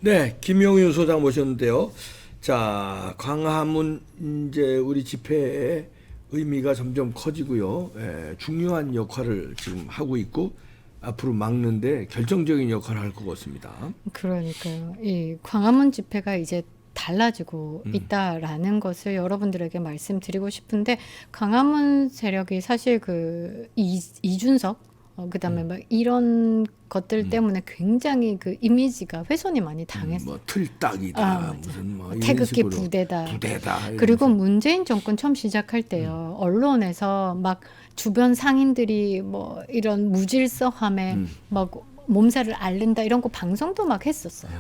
네, 김용윤 소장 모셨는데요. 자, 광화문 이제 우리 집회의 의미가 점점 커지고요. 중요한 역할을 지금 하고 있고 앞으로 막는데 결정적인 역할을 할 것 같습니다. 그러니까요. 이 광화문 집회가 이제 달라지고 있다라는 것을 여러분들에게 말씀드리고 싶은데 광화문 세력이 사실 그 이준석 그다음에 막 이런 것들 때문에 굉장히 그 이미지가 훼손이 많이 당했어요. 뭐 틀딱이다, 맞아. 무슨 뭐 이런 태극기 식으로 부대다. 부대다. 그리고 이러면서. 문재인 정권 처음 시작할 때요. 언론에서 막 주변 상인들이 뭐 이런 무질서함에 막 몸살을 앓는다 이런 거 방송도 막 했었어요.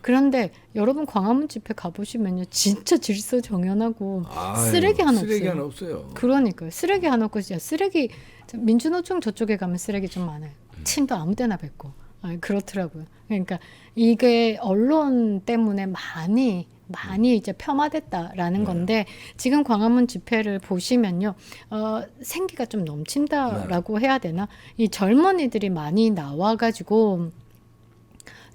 그런데 여러분 광화문 집회 가보시면요. 진짜 질서 정연하고 아유, 쓰레기 하나 쓰레기 없어요. 하나 없어요. 그러니까요. 쓰레기 하나 없고 진짜 쓰레기 민주노총 저쪽에 가면 쓰레기 좀 많아요. 침도 아무 데나 뱉고. 그렇더라고요. 그러니까 이게 언론 때문에 많이 이제 폄하됐다라는 건데 지금 광화문 집회를 보시면요. 생기가 좀 넘친다라고 해야 되나? 이 젊은이들이 많이 나와가지고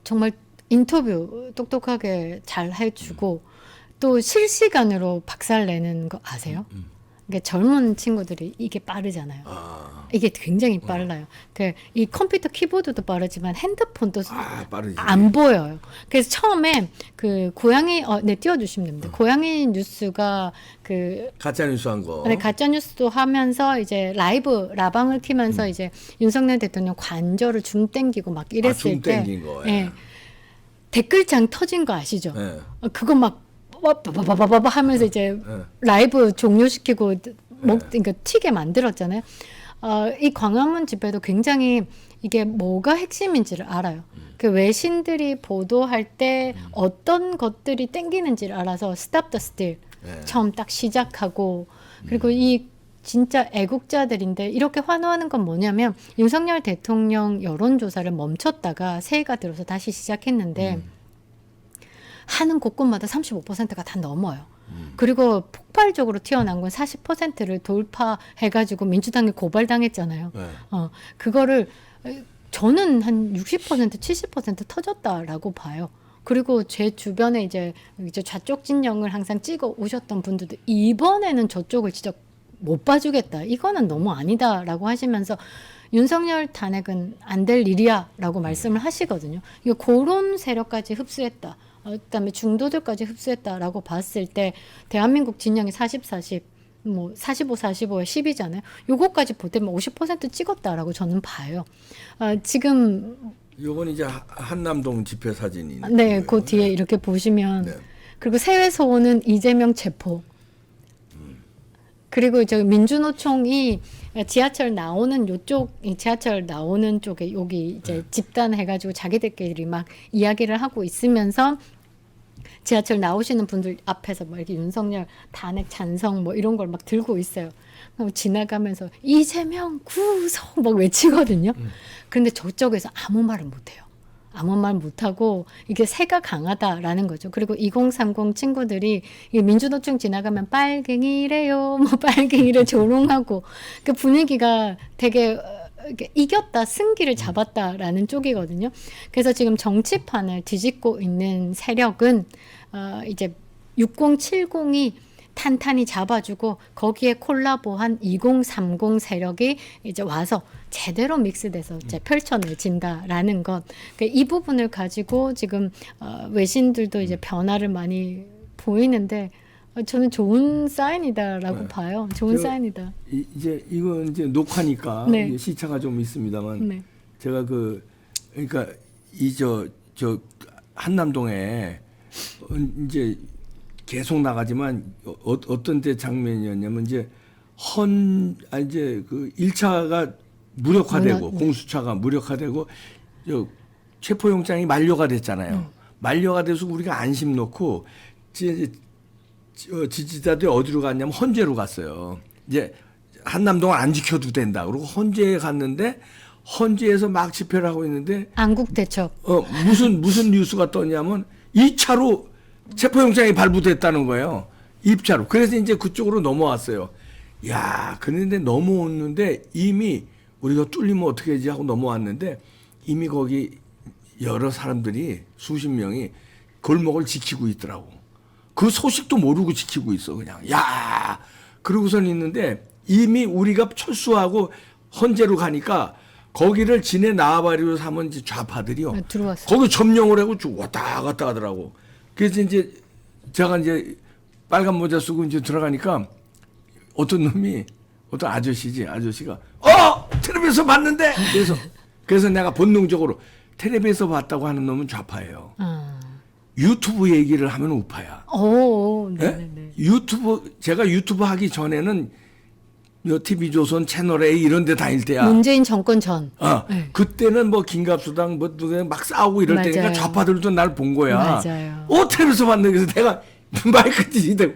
정말 인터뷰 똑똑하게 잘 해주고 또 실시간으로 박살 내는 거 아세요? 그러니까 젊은 친구들이 이게 빠르잖아요. 이게 굉장히 빨라요. 이 컴퓨터 키보드도 빠르지만 핸드폰도 빠르지. 안 보여요. 그래서 처음에 그 고양이 네 띄워주시면 됩니다. 고양이 뉴스가 그 가짜 뉴스 한 거. 네, 가짜 뉴스도 하면서 이제 라이브 라방을 키면서 이제 윤석열 대통령 관저를 줌 땡기고 막 이랬을 줌 때 땡긴 거. 예, 댓글창 터진 거 아시죠? 예. 그거 막 빠바바바바바 하면서 이제 라이브 종료시키고 그러니까 튀게 만들었잖아요. 이 광화문 집회도 굉장히 이게 뭐가 핵심인지를 알아요. 그 외신들이 보도할 때 어떤 것들이 땡기는지를 알아서 스탑 더 스틸 처음 딱 시작하고 그리고 이 진짜 애국자들인데 이렇게 환호하는 건 뭐냐면 윤석열 대통령 여론조사를 멈췄다가 새해가 들어서 다시 시작했는데 하는 곳곳마다 35%가 다 넘어요. 그리고 폭발적으로 튀어나온 건 40%를 돌파해가지고 민주당에 고발당했잖아요. 네. 그거를 저는 한 60%, 70% 터졌다라고 봐요. 그리고 제 주변에 이제 좌쪽 진영을 항상 찍어 오셨던 분들도 이번에는 저쪽을 진짜 못 봐주겠다. 이거는 너무 아니다라고 하시면서 윤석열 탄핵은 안 될 일이야라고 말씀을 하시거든요. 이거 그런 세력까지 흡수했다. 그다음에 중도들까지 흡수했다라고 봤을 때 대한민국 진영이 40, 40, 뭐 45, 45에 10이잖아요. 요거까지 보태면 50% 찍었다라고 저는 봐요. 지금 요건 이제 한남동 집회 사진이. 네, 그 뒤에 이렇게 보시면 네. 그리고 세외에서 오는 이재명 체포. 그리고 저 민주노총이 지하철 나오는 요쪽 지하철 나오는 쪽에 여기 이제 집단해가지고 자기들끼리 막 이야기를 하고 있으면서 지하철 나오시는 분들 앞에서 막 이렇게 윤석열 탄핵 찬성 뭐 이런 걸 막 들고 있어요. 지나가면서 이재명 구속 막 외치거든요. 그런데 저쪽에서 아무 말을 못해요. 아무 말 못하고 이게 새가 강하다라는 거죠. 그리고 2030 친구들이 이 민주노총 지나가면 빨갱이래요. 뭐 빨갱이래 조롱하고 그 분위기가 되게 이겼다, 승기를 잡았다라는 쪽이거든요. 그래서 지금 정치판을 뒤집고 있는 세력은 이제 6070이 탄탄히 잡아주고 거기에 콜라보한 2030 세력이 이제 와서 제대로 믹스돼서 이제 펼쳐내진다라는 것. 이 부분을 가지고 지금 외신들도 이제 변화를 많이 보이는데 저는 좋은 사인이다라고 봐요. 좋은 사인이다. 이제 이건 이제 녹화니까 네. 이제 시차가 좀 있습니다만 네. 제가 그러니까 이 저 한남동에 이제 계속 나가지만 어떤 때 장면이었냐면 이제 이제 그 1차가 무력화되고 공수처가 무력화되고 체포영장이 만료가 됐잖아요. 만료가 돼서 우리가 안심 놓고 이제 지지자들이 어디로 갔냐면 헌재로 갔어요. 이제 한남동을 안 지켜도 된다. 그리고 헌재에 갔는데 헌재에서 막 집회를 하고 있는데 안국 대첩. 무슨 뉴스가 떴냐면 2차로 체포영장이 발부됐다는 거예요. 입차로. 그래서 이제 그쪽으로 넘어왔어요. 야, 그런데 넘어왔는데 이미 우리가 뚫리면 어떻게 하지 하고 넘어왔는데 이미 거기 여러 사람들이 수십 명이 골목을 지키고 있더라고. 그 소식도 모르고 지키고 있어 그냥. 야, 그러고선 있는데 이미 우리가 철수하고 헌재로 가니까 거기를 지내 나와바리로 삼은 이제 좌파들이요. 들어왔어요. 거기 점령을 하고 쭉 왔다 갔다 하더라고. 그래서 이제 제가 이제 빨간 모자 쓰고 이제 들어가니까 어떤 놈이 어떤 아저씨가 텔레비에서 봤는데 그래서 내가 본능적으로 텔레비에서 봤다고 하는 놈은 좌파예요. 유튜브 얘기를 하면 우파야. 오, 예? 네네네. 제가 유튜브 하기 전에는 TV조선 채널 A 이런 데 다닐 때야. 문재인 정권 전. 네. 그때는 뭐 김갑수당 뭐 누가 막 싸우고 이럴 맞아요. 때니까 좌파들도 날 본 거야. 맞아요. 텔레비에서 봤는데 그래서 내가 마이크 뒤지대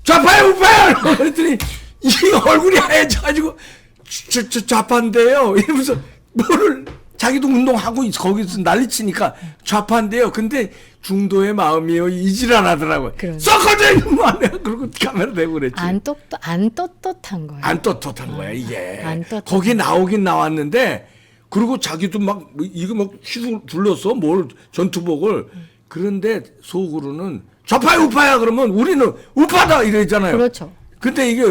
좌파야 우파야 그랬더니 이 얼굴이 하얘져가지고 좌파인데요 이러면서 뭐를 자기도 운동하고 거기서 난리치니까 좌파인데요. 근데 중도의 마음이요 이질 안 하더라고요. 썩어져 이놈아 내가 그러고 카메라 대고 그랬지. 안 떳떳한 거예요. 안 떳떳한 거야 이게. 안 떳떳한 거기 나오긴 나왔는데 그리고 자기도 막 이거 막 휘둘 둘렀어 뭘 전투복을. 그런데 속으로는 좌파야 우파야 그러면 우리는 우파다 이러잖아요. 그렇죠. 근데 이게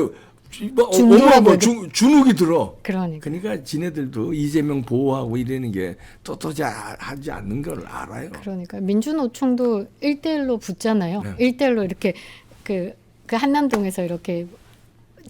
주눅이 들어. 그러니까 지네들도 이재명 보호하고 이러는 게 떳떳하지 않는 걸 알아요. 그러니까 민주노총도 1대1로 붙잖아요. 네. 1대1로 이렇게 그 한남동에서 이렇게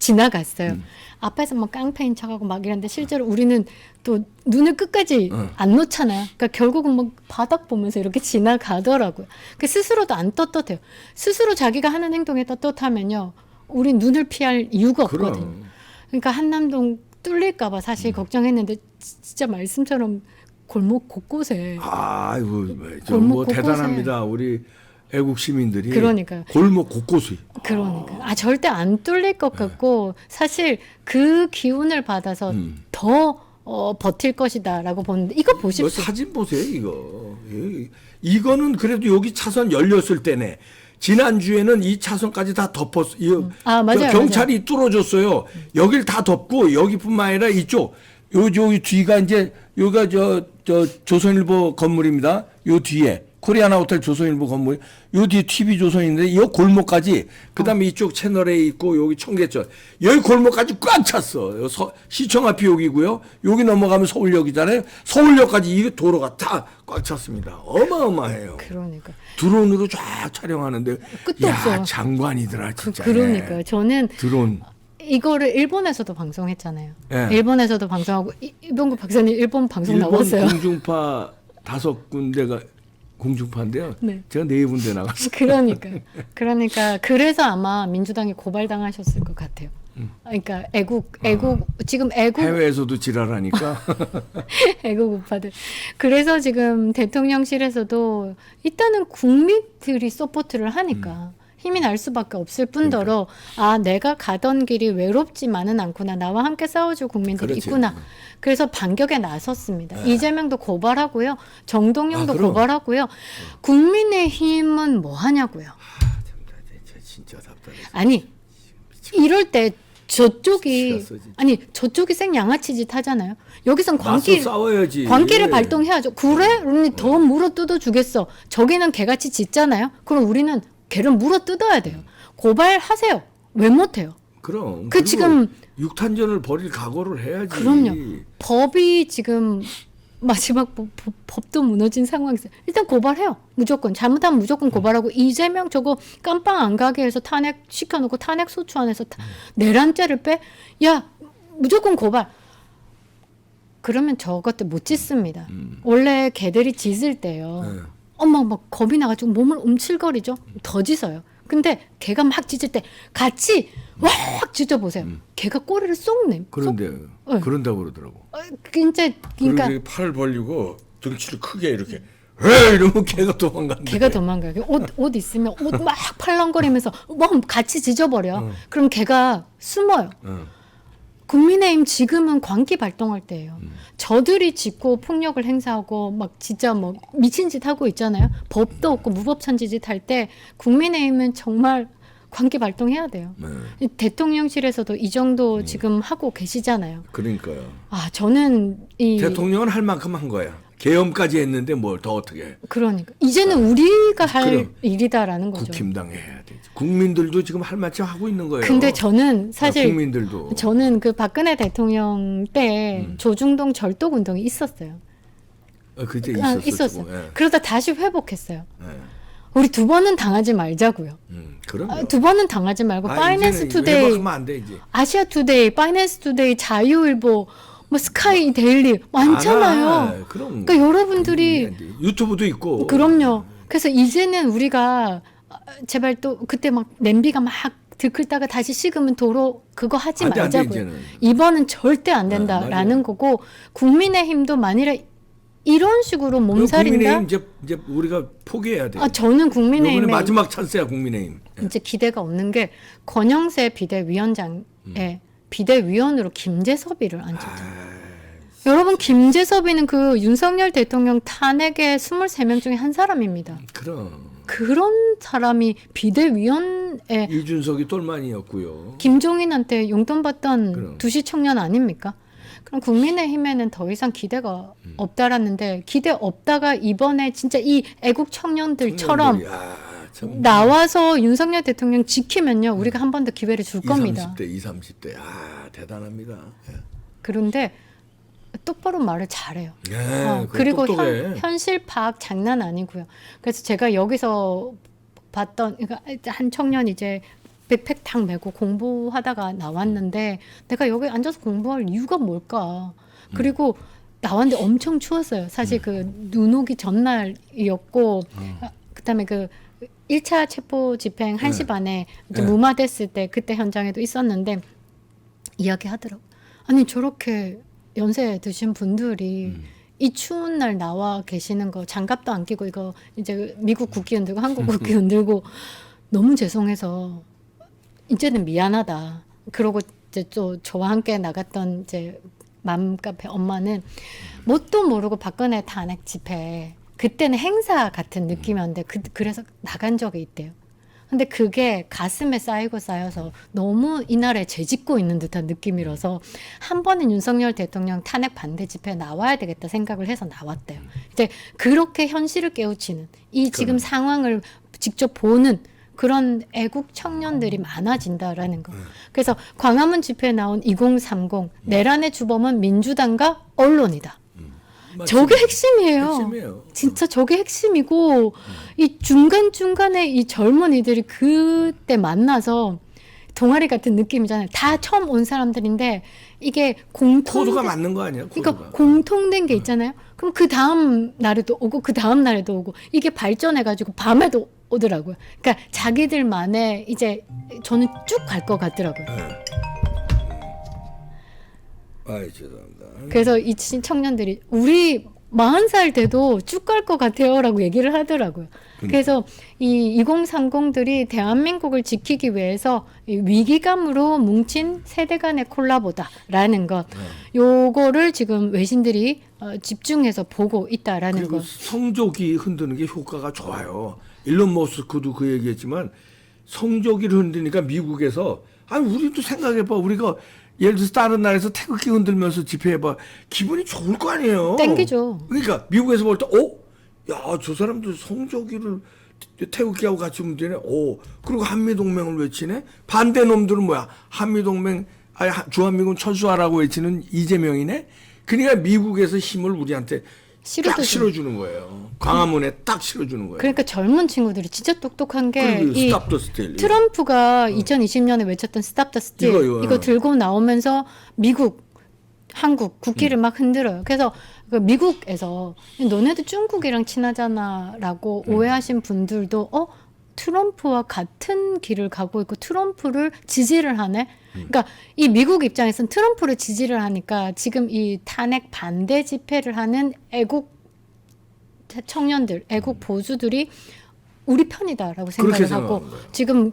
지나갔어요. 앞에서 막 깡패인 척하고 막 이랬는데 실제로 우리는 또 눈을 끝까지 안 놓잖아요. 그러니까 결국은 막 바닥 보면서 이렇게 지나가더라고요. 그 스스로도 안 떳떳해요. 스스로 자기가 하는 행동에 떳떳하면요. 우린 눈을 피할 이유가 없거든요. 그럼. 그러니까 한남동 뚫릴까봐 사실 걱정했는데 진짜 말씀처럼 골목 곳곳에 아이고 골목 곳곳에. 대단합니다. 우리 애국 시민들이 그러니까요. 골목 곳곳이. 그러니까 절대 안 뚫릴 것 같고 사실 그 기운을 받아서 더 버틸 것이다라고 보는데 이거 보십시오. 사진 보세요 이거. 이거는 그래도 여기 차선 열렸을 때네. 지난주에는 이 차선까지 다 덮었어. 맞아요. 경찰이 맞아요. 뚫어줬어요. 여길 다 덮고 여기뿐만 아니라 이쪽 요 뒤가 이제 여기가 저 조선일보 건물입니다. 요 뒤에 코리아나 호텔 조선일보 건물 요 뒤에 TV 조선인데 이 골목까지 그다음에 이쪽 채널에 있고 여기 청계천 여기 골목까지 꽉 찼어. 시청 앞이 여기고요. 여기 넘어가면 서울역이잖아요. 서울역까지 이 도로가 다 꽉 찼습니다. 어마어마해요. 그러니까 드론으로 쫙 촬영하는데 끝도 없어요. 장관이더라 진짜. 그러니까요. 저는 드론 이거를 일본에서도 방송했잖아요. 예. 일본에서도 방송하고 이병구 박사님 일본 방송 나왔어요. 공중파 5군데가 공중파인데요. 네. 제가 4군데 나갔어요. 그러니까 그래서 아마 민주당이 고발당하셨을 것 같아요. 그러니까 지금 해외에서도 지랄하니까 애국 우파들. 그래서 지금 대통령실에서도 일단은 국민들이 서포트를 하니까 힘이 날 수밖에 없을 뿐더러 내가 가던 길이 외롭지만은 않구나. 나와 함께 싸워줄 국민들이 그렇지. 있구나. 그래서 반격에 나섰습니다. 이재명도 고발하고요. 정동영도 그럼. 고발하고요. 국민의힘은 뭐 하냐고요. 진짜 답답해. 아니 이럴 때 저쪽이 미치겠어, 진짜. 저쪽이 생 양아치 짓 하잖아요. 여기선 맞서 싸워야지. 광기를 발동해야죠. 그래? 그러니 더 물어 뜯어 주겠어. 저기는 개같이 짖잖아요. 그럼 우리는 개를 물어 뜯어야 돼요. 고발하세요. 왜 못해요? 그럼. 지금 육탄전을 벌일 각오를 해야지. 그럼요. 법이 지금 마지막 법도 무너진 상황에서 일단 고발해요. 무조건 잘못하면 무조건 고발하고 이재명 저거 깜빵 안 가게 해서 탄핵 시켜놓고 탄핵 소추 안에서 내란죄를 빼? 야 무조건 고발. 그러면 저것들 못 짖습니다. 원래 개들이 짖을 때요. 엄마 막 겁이 나가지고 몸을 움찔거리죠. 더 짖어요. 근데 개가 막 짖을 때 같이 확 짖어보세요. 개가 꼬리를 쏙 내. 그런다고 그러더라고. 그러니까 그리고 팔을 벌리고 등치를 크게 이렇게 왜 이러면 개가 도망간다. 개가 도망가요. 옷 있으면 옷 막 팔랑거리면서 막 같이 짖어버려. 그럼 개가 숨어요. 국민의힘 지금은 광기 발동할 때예요. 저들이 짖고 폭력을 행사하고 막 진짜 뭐 미친 짓 하고 있잖아요. 법도 없고 무법천지짓 할 때 국민의힘은 정말 광기 발동해야 돼요. 대통령실에서도 이 정도 지금 하고 계시잖아요. 그러니까요. 저는 대통령은 할 만큼 한 거야. 계엄까지 했는데 뭘 더 어떻게 해. 그러니까 이제는 우리가 할 그럼. 일이다라는 거죠. 국힘당에 해야 돼. 국민들도 지금 할 만큼 하고 있는 거예요. 근데 저는 사실 국민들도 저는 그 박근혜 대통령 때 조중동 절독 운동이 있었어요. 그때 있었어요. 있었어. 예. 그러다 다시 회복했어요. 예. 우리 두 번은 당하지 말자고요. 그럼요. 두 번은 당하지 말고 파이낸스 이제는 투데이, 회복하면 안 돼, 이제. 아시아 투데이, 파이낸스 투데이, 자유일보, 뭐 스카이 데일리 많잖아요. 아, 그럼. 그러니까 여러분들이 유튜브도 있고. 그럼요. 그래서 이제는 우리가 제발 또 그때 막 냄비가 막 들끓다가 다시 식으면 도로 그거 하지 안 돼, 안 돼, 말자고요. 이제는. 이번은 절대 안 된다라는 거고 국민의힘도 만일에 이런 식으로 몸살인다. 국민의힘 이제 우리가 포기해야 돼. 저는 이번에 국민의힘에 마지막 찬스야 국민의힘. 이제 기대가 없는 게 권영세 비대위원장의 비대위원으로 김재섭이를 앉혔잖아요. 여러분 김재섭이는 그 윤석열 대통령 탄핵의 23명 중에 한 사람입니다. 그런 사람이 비대위원에 이준석이 똘만이었고요. 김종인한테 용돈 받던 그럼. 두시 청년 아닙니까? 그럼 국민의힘에는 더 이상 기대가 없다라는데 기대 없다가 이번에 진짜 이 애국 청년들처럼 나와서 윤석열 대통령 지키면요 우리가 한 번 더 기회를 줄 겁니다. 20, 30대 대단합니다. 예. 그런데 똑바로 말을 잘해요. 예, 그리고 똑똑해. 현실 파악 장난 아니고요. 그래서 제가 여기서 봤던 그러니까 한 청년 이제 백팩 탁 메고 공부하다가 나왔는데 내가 여기 앉아서 공부할 이유가 뭘까? 그리고 나왔는데 엄청 추웠어요. 사실 그 눈 오기 전날이었고 그다음에 그 1차 체포 집행 1시 반에 이제 무마됐을 때 그때 현장에도 있었는데 이야기하더라고. 아니 저렇게 연세 드신 분들이 이 추운 날 나와 계시는 거 장갑도 안 끼고 이거 이제 미국 국기 흔들고 한국 국기 흔들고 너무 죄송해서 이제는 미안하다. 그러고 이제 또 저와 함께 나갔던 이제 맘카페 엄마는 뭣도 모르고 박근혜 탄핵 집회 그때는 행사 같은 느낌이었는데 그래서 나간 적이 있대요. 근데 그게 가슴에 쌓이고 쌓여서 너무 이날에 죄짓고 있는 듯한 느낌이라서 한 번은 윤석열 대통령 탄핵 반대 집회에 나와야 되겠다 생각을 해서 나왔대요. 이제 그렇게 현실을 깨우치는 이 지금 상황을 직접 보는 그런 애국 청년들이 많아진다라는 거. 그래서 광화문 집회에 나온 2030 내란의 주범은 민주당과 언론이다. 저게 핵심이에요. 진짜 저게 핵심이고 이 중간중간에 이 젊은이들이 그때 만나서 동아리 같은 느낌이잖아요. 다 처음 온 사람들인데 이게 코드가 맞는 거 아니야? 코드가. 그러니까 공통된 게 있잖아요. 그럼 그 다음 날에도 오고 그 다음 날에도 오고 이게 발전해가지고 밤에도 오더라고요. 그러니까 자기들만의 이제 저는 쭉 갈 것 같더라고요. 죄송합니다. 그래서 이 청년들이 우리 40살 돼도 쭉 갈 것 같아요라고 얘기를 하더라고요. 그래서 이 2030들이 대한민국을 지키기 위해서 이 위기감으로 뭉친 세대 간의 콜라보다라는 것. 요거를 지금 외신들이 집중해서 보고 있다라는 그리고 것. 성조기 흔드는 게 효과가 좋아요. 일론 머스크도 그 얘기했지만 성조기를 흔드니까 미국에서 우리도 생각해봐. 우리가 예를 들어서 다른 나라에서 태극기 흔들면서 집회해봐. 기분이 좋을 거 아니에요. 땡기죠. 그러니까 미국에서 볼 때 야, 저 사람들 성조기를 태극기하고 같이 흔드네. 그리고 한미동맹을 외치네. 반대 놈들은 뭐야? 한미동맹, 주한미군 철수하라고 외치는 이재명이네. 그러니까 미국에서 힘을 우리한테 딱 실어주는 거예요. 광화문에 딱 실어주는 거예요. 그러니까 젊은 친구들이 진짜 똑똑한 게 이 스탑 더 스틸. 트럼프가 2020년에 외쳤던 스탑 더 스틸 이거 들고 나오면서 미국, 한국 국기를 막 흔들어요. 그래서 미국에서 너네도 중국이랑 친하잖아라고 오해하신 분들도 트럼프와 같은 길을 가고 있고 트럼프를 지지를 하네. 그러니까 이 미국 입장에서는 트럼프를 지지를 하니까 지금 이 탄핵 반대 집회를 하는 애국 청년들, 애국 보수들이 우리 편이다라고 생각을 하고 지금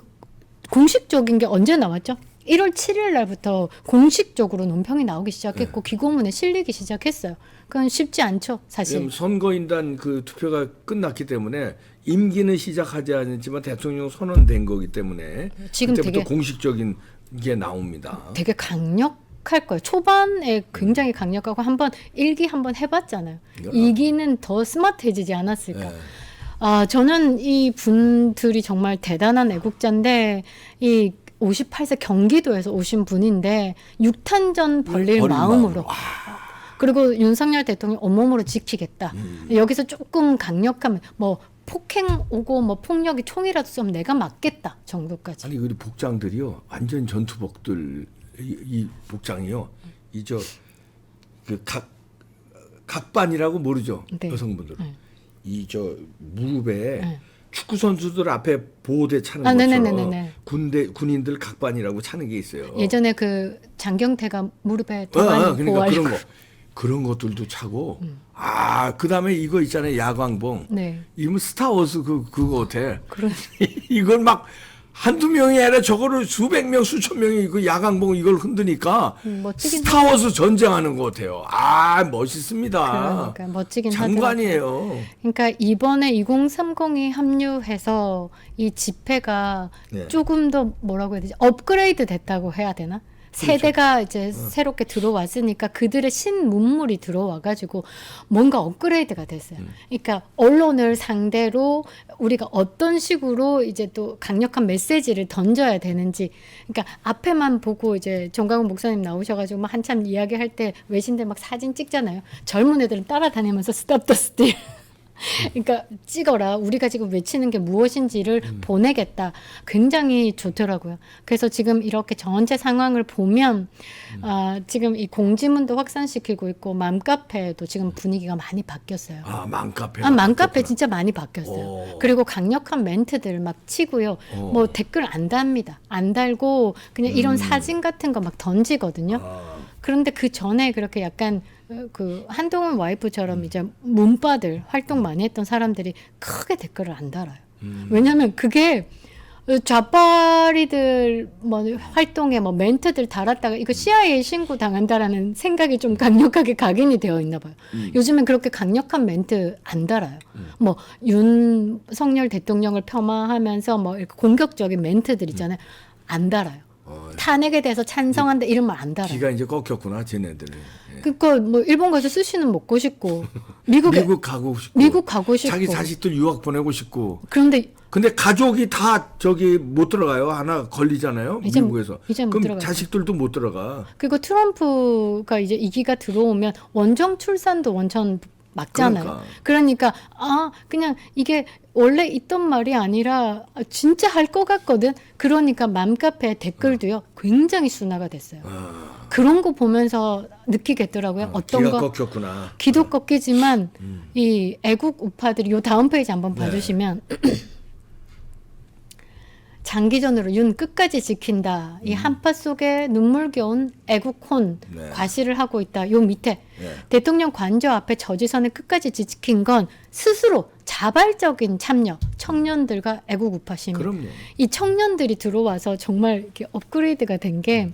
공식적인 게 언제 나왔죠? 1월 7일 날부터 공식적으로 논평이 나오기 시작했고 기고문에 실리기 시작했어요. 그건 쉽지 않죠, 사실. 선거인단 그 투표가 끝났기 때문에 임기는 시작하지 않았지만 대통령 선언된 거기 때문에 지금 그때부터 되게 공식적인 게 나옵니다. 되게 강력한 강력할 거예요. 초반에 굉장히 강력하고 한번 1기 한번 해봤잖아요. 2기는 더 스마트해지지 않았을까. 예. 저는 이 분들이 정말 대단한 애국자인데 이 58세 경기도에서 오신 분인데 육탄전 벌릴 마음으로 그리고 윤석열 대통령이 온몸으로 지키겠다. 여기서 조금 강력하면 뭐 폭행 오고 뭐 폭력이 총이라도 좀 내가 맞겠다 정도까지. 아니 우리 복장들이요 완전 전투복들 이 복장이요 이 저 그 각반이라고 모르죠 네. 여성분들은 네. 이 저 무릎에 네. 축구 선수들 앞에 보호대 차는 네네네네. 것처럼 군인들 각반이라고 차는 게 있어요. 예전에 그 장경태가 무릎에 더 많이 그러니까 보호하려고. 그런 것들도 차고 그다음에 이거 있잖아요 야광봉. 네. 이건 스타워즈 그거 같아. 그런 이걸 막 한두 명이 아니라 저거를 수백 명 수천 명이 그 야광봉 이걸 흔드니까 멋지긴 스타워즈 전쟁하는 것 같아요. 멋있습니다. 그러니까 멋지긴 하더라고요. 장관이에요. 그러니까 이번에 2030이 합류해서 이 집회가 네. 조금 더 뭐라고 해야 되지? 업그레이드 됐다고 해야 되나? 세대가 이제 새롭게 들어왔으니까 그들의 신문물이 들어와가지고 뭔가 업그레이드가 됐어요. 그러니까 언론을 상대로 우리가 어떤 식으로 이제 또 강력한 메시지를 던져야 되는지. 그러니까 앞에만 보고 이제 정강훈 목사님 나오셔가지고 막 한참 이야기할 때 외신들 막 사진 찍잖아요. 젊은 애들은 따라다니면서 스탑 더 스틸. 그러니까 찍어라. 우리가 지금 외치는 게 무엇인지를 보내겠다. 굉장히 좋더라고요. 그래서 지금 이렇게 전체 상황을 보면 지금 이 공지문도 확산시키고 있고 맘카페도 지금 분위기가 많이 바뀌었어요. 맘카페. 맘카페 진짜 많이 바뀌었어요. 오. 그리고 강력한 멘트들 막 치고요. 뭐 댓글 안 답니다. 안 달고 그냥 이런 사진 같은 거 막 던지거든요. 그런데 그 전에 그렇게 약간 그 한동훈 와이프처럼 이제 문바들 활동 많이 했던 사람들이 크게 댓글을 안 달아요. 왜냐하면 그게 좌파리들 뭐 활동에 뭐 멘트들 달았다가 이거 CIA 신고 당한다라는 생각이 좀 강력하게 각인이 되어 있나 봐요. 요즘엔 그렇게 강력한 멘트 안 달아요. 뭐 윤석열 대통령을 ጵ혐하면서 뭐 이렇게 공격적인 멘트들 있잖아요. 안 달아요. 탄핵에 대해서 찬성한다 이런 말 안 달아요. 기가 이제 꺾였구나 쟤네들은. 그러니까 뭐 일본 가서 스시는 먹고 싶고 미국 가고 싶고 미국 가고 싶고 자기 자식들 유학 보내고 싶고. 그런데 근데 가족이 다 저기 못 들어가요. 하나 걸리잖아요. 이제 미국에서. 못 그럼 들어가요. 자식들도 못 들어가. 그리고 트럼프가 이제 이기가 들어오면 원정 출산도 원천 막잖아요. 그러니까 그냥 이게 원래 있던 말이 아니라 진짜 할 것 같거든. 그러니까 맘카페 댓글도요 굉장히 순화가 됐어요. 그런 거 보면서 느끼겠더라고요. 어떤 기가 거 꺾였구나. 기도 꺾이지만 이 애국 우파들이 요 다음 페이지 한번 네. 봐주시면 장기전으로 윤 끝까지 지킨다. 이 한파 속에 눈물겨운 애국혼 네. 과시를 하고 있다. 요 밑에 네. 대통령 관저 앞에 저지선을 끝까지 지킨 건 스스로 자발적인 참여, 청년들과 애국 우파 시민. 그럼요. 이 청년들이 들어와서 정말 이렇게 업그레이드가 된 게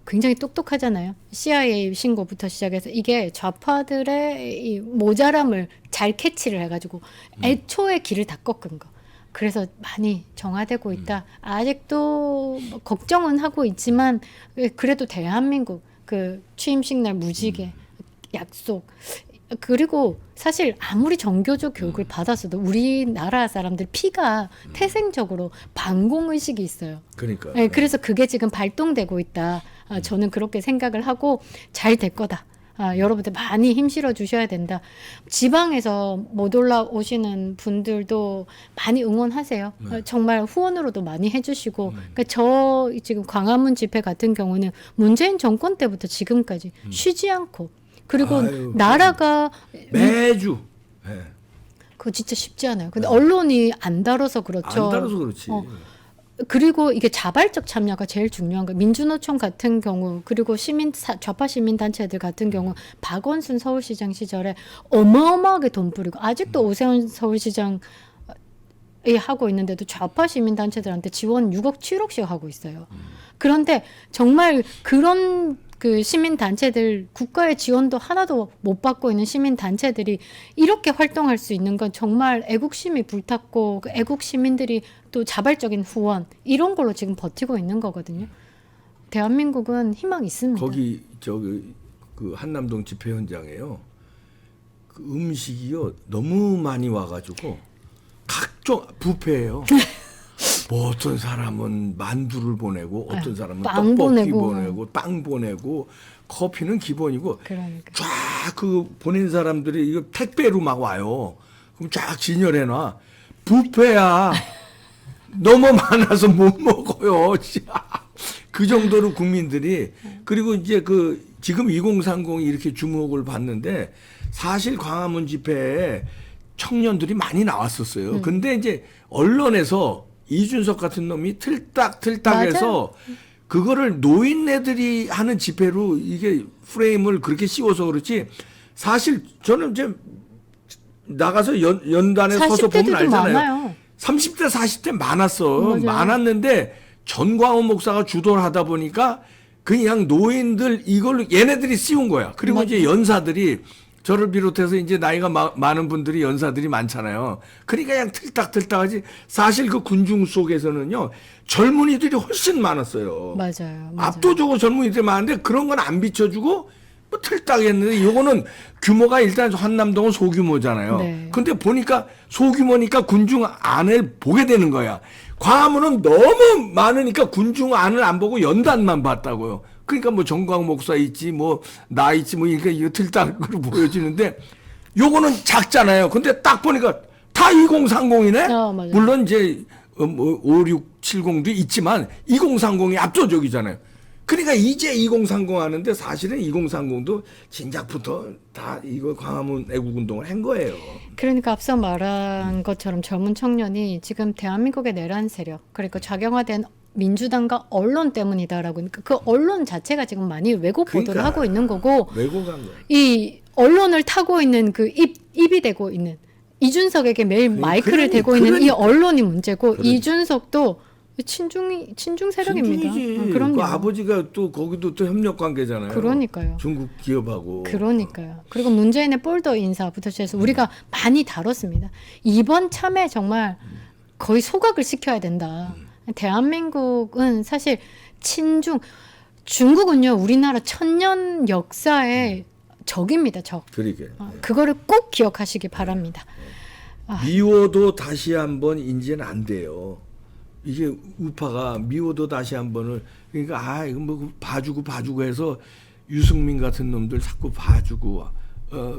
굉장히 똑똑하잖아요. CIA 신고부터 시작해서 이게 좌파들의 이 모자람을 잘 캐치를 해가지고 애초에 길을 다 꺾은 거. 그래서 많이 정화되고 있다. 아직도 뭐 걱정은 하고 있지만 그래도 대한민국 그 취임식 날 무지개 약속 그리고 사실 아무리 정교조 교육을 받았어도 우리나라 사람들 피가 태생적으로 반공의식이 있어요. 그러니까. 네, 그래서 그게 지금 발동되고 있다. 저는 그렇게 생각을 하고 잘 될 거다. 여러분들 많이 힘실어 주셔야 된다. 지방에서 못 올라오시는 분들도 많이 응원하세요. 정말 후원으로도 많이 해주시고. 그러니까 저 지금 광화문 집회 같은 경우는 문재인 정권 때부터 지금까지 쉬지 않고 그리고 아유, 나라가 매주. 네. 그거 진짜 쉽지 않아요. 근데 언론이 안 다뤄서 그렇죠. 안 따라서 그렇지. 그리고 이게 자발적 참여가 제일 중요한 거예요. 민주노총 같은 경우 그리고 좌파 시민단체들 같은 경우 박원순 서울시장 시절에 어마어마하게 돈 뿌리고 아직도 오세훈 서울시장이 하고 있는데도 좌파 시민단체들한테 지원 6억 7억씩 하고 있어요. 그런데 정말 그런 그 시민단체들 국가의 지원도 하나도 못 받고 있는 시민단체들이 이렇게 활동할 수 있는 건 정말 애국심이 불탔고 그 애국 시민들이 또 자발적인 후원 이런 걸로 지금 버티고 있는 거거든요. 대한민국은 희망 있습니다. 거기 저기 그 한남동 집회 현장에요. 그 음식이요 너무 많이 와가지고 각종 뷔페예요. 뭐 어떤 사람은 만두를 보내고 어떤 사람은 빵 떡볶이 보내고. 보내고 빵 보내고 커피는 기본이고 그러니까. 쫙 그 보낸 사람들이 이거 택배로 막 와요. 그럼 쫙 진열해놔. 뷔페야. 너무 많아서 못 먹어요. 그 정도로 국민들이 그리고 이제 그 지금 2030이 이렇게 주목을 받는데 사실 광화문 집회에 청년들이 많이 나왔었어요. 근데 이제 언론에서 이준석 같은 놈이 틀딱틀딱해서 그거를 노인네들이 하는 집회로 이게 프레임을 그렇게 씌워서 그렇지 사실 저는 이제 나가서 연단에 서서 보면 40대들도 알잖아요. 많아요. 30대 40대 많았어. 맞아요. 많았는데 전광훈 목사가 주도를 하다 보니까 그냥 노인들 이걸로 얘네들이 씌운 거야. 그리고 이제 연사들이 저를 비롯해서 이제 나이가 많은 분들이 연사들이 많잖아요. 그러니까 그냥 틀딱틀딱하지. 사실 그 군중 속에서는요 젊은이들이 훨씬 많았어요. 맞아요. 압도적으로 젊은이들이 많은데 그런 건 안 비춰주고 뭐 틀딱했는데 요거는 규모가 일단 한남동은 소규모잖아요. 네. 근데 보니까 소규모니까 군중 안을 보게 되는 거야. 광화문은 너무 많으니까 군중 안을 안 보고 연단만 봤다고요. 그러니까 뭐 정광 목사 있지 뭐 나 있지 뭐 이렇게 이거 틀딱으로 보여지는데 요거는 작잖아요. 근데 딱 보니까 다 2030이네. 맞아요. 물론 이제 뭐 5670도 있지만 2030이 압도적이잖아요. 그러니까 이제 2030 하는데 사실은 2030도 진작부터 다 이거 광화문 애국운동을 한 거예요. 그러니까 앞서 말한 것처럼 젊은 청년이 지금 대한민국의 내란 세력, 그러니까 좌경화된 민주당과 언론 때문이다라고 하니까 그 언론 자체가 지금 많이 왜곡 보도를 그러니까 하고 있는 거고 왜곡한 거예요. 이 언론을 타고 있는 그 입이 되고 있는 이준석에게 매일 마이크를 대고 있는 이 언론이 문제고 이준석도 친중 세력입니다. 친중이지. 그럼요. 그 아버지가 또 거기도 또 협력 관계잖아요. 그러니까요. 중국 기업하고. 그러니까요. 그리고 문재인의 볼더 인사부터 시작해서 우리가 많이 다뤘습니다. 이번 참에 정말 거의 소각을 시켜야 된다. 대한민국은 사실 중국은요 우리나라 천년 역사의 적입니다. 적. 그러게. 그거를 꼭 기억하시기 바랍니다. 미워도 다시 한번 이제는 안 돼요. 이게 우파가 미워도 다시 한번을 그러니까 이거 뭐 봐주고 해서 유승민 같은 놈들 자꾸 봐주고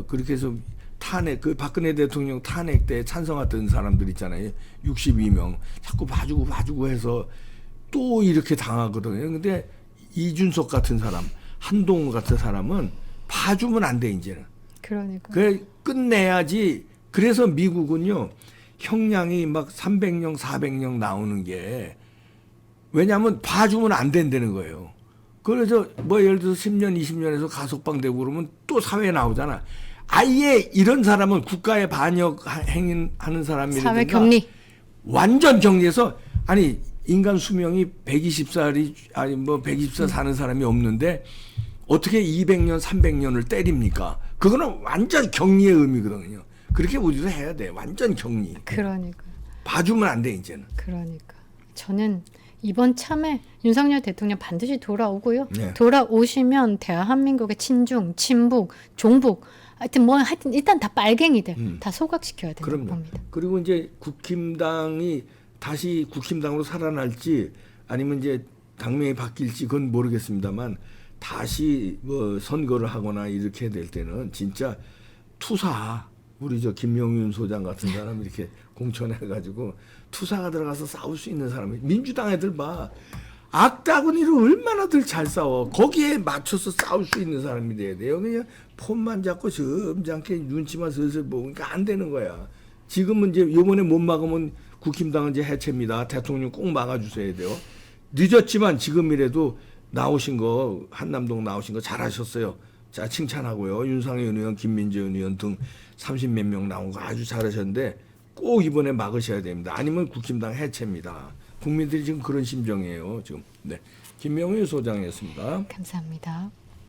그렇게 해서 탄핵 그 박근혜 대통령 탄핵 때 찬성했던 사람들 있잖아요. 62명 자꾸 봐주고 해서 또 이렇게 당하거든요. 근데 이준석 같은 사람, 한동훈 같은 사람은 봐주면 안 돼 이제는. 그러니까. 그 끝내야지. 그래서 미국은요. 형량이 막 300령, 400령 나오는 게 왜냐하면 봐주면 안 된다는 거예요. 그래서 뭐 예를 들어서 10년, 20년에서 가석방되고 그러면 또 사회에 나오잖아. 아예 이런 사람은 국가에 반역 행위하는 사람이라든가 사회 격리. 완전 격리해서 아니 인간 수명이 120살이 아니 뭐 120살 사는 사람이 없는데 어떻게 200년, 300년을 때립니까? 그거는 완전 격리의 의미거든요. 그렇게 우리도 해야 돼. 완전 격리. 그러니까. 봐주면 안 돼 이제는. 그러니까. 저는 이번 참에 윤석열 대통령 반드시 돌아오고요. 네. 돌아오시면 대한민국의 친중, 친북, 종북 하여튼 일단 다 빨갱이들 다 소각시켜야 된다고 그럼요. 봅니다. 그리고 이제 국힘당이 다시 국힘당으로 살아날지 아니면 이제 당명이 바뀔지 그건 모르겠습니다만 다시 뭐 선거를 하거나 이렇게 될 때는 진짜 투사 우리 저 김용윤 소장 같은 사람 이렇게 공천해가지고 투사가 들어가서 싸울 수 있는 사람이 민주당 애들 봐 악다구니를 얼마나들 잘 싸워 거기에 맞춰서 싸울 수 있는 사람이 돼야 돼요. 그냥 폰만 잡고 점잖게 눈치만 슬슬 보니까 안 되는 거야. 지금은 이제 이번에 못 막으면 국힘당은 이제 해체입니다. 대통령 꼭 막아주셔야 돼요. 늦었지만 지금이라도 나오신 거 한남동 나오신 거 잘하셨어요. 자 칭찬하고요. 윤상현 의원, 김민재 의원 등 30몇 명 나온 거 아주 잘하셨는데 꼭 이번에 막으셔야 됩니다. 아니면 국힘당 해체입니다. 국민들이 지금 그런 심정이에요. 지금 네 김명희 소장이었습니다. 감사합니다.